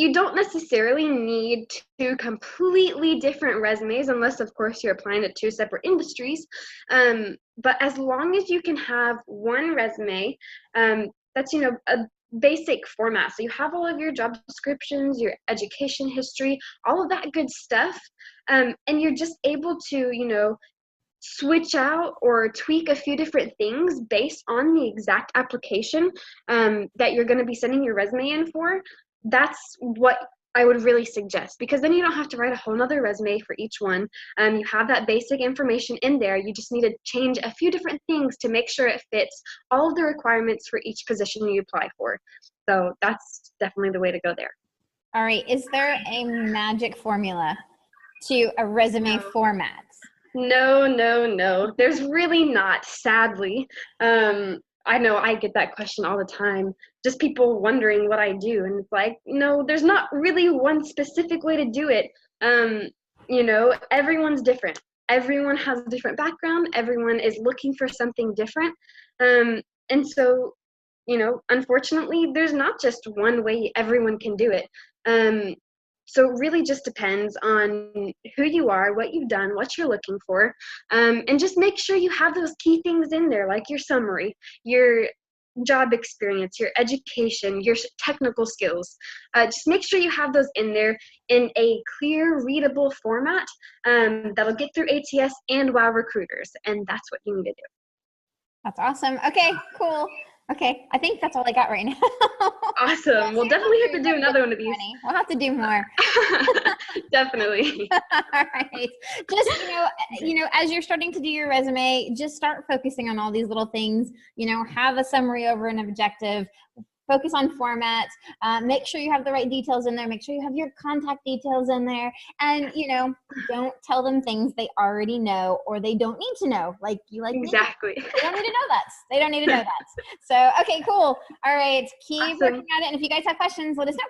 you don't necessarily need two completely different resumes unless, of course, you're applying to two separate industries. But as long as you can have one resume that's, a basic format. So you have all of your job descriptions, your education history, all of that good stuff. And you're just able to, switch out or tweak a few different things based on the exact application that you're going to be sending your resume in for. That's what I would really suggest, because then you don't have to write a whole nother resume for each one. You have that basic information in there. You just need to change a few different things to make sure it fits all of the requirements for each position you apply for. So that's definitely the way to go there. All right. Is there a magic formula to a resume format? No. There's really not, sadly. I know I get that question all the time. Just people wondering what I do. And it's like, no, there's not really one specific way to do it. Everyone's different. Everyone has a different background. Everyone is looking for something different. And so, unfortunately, there's not just one way everyone can do it. So it really just depends on who you are, what you've done, what you're looking for, and just make sure you have those key things in there, like your summary, your job experience, your education, your technical skills. Just make sure you have those in there in a clear, readable format that'll get through ATS and WOW recruiters, and that's what you need to do. That's awesome. Okay, cool. Okay, I think that's all I got right now. Awesome. We'll definitely have to do another one of these. We'll have to do more. Definitely. All right. Just, as you're starting to do your resume, just start focusing on all these little things. Have a summary over an objective. Focus on formats. Make sure you have the right details in there. Make sure you have your contact details in there. And, don't tell them things they already know or they don't need to know. Exactly. Me. They don't need to know that. They don't need to know that. So, okay, cool. All right. Keep working at it. And if you guys have questions, let us know.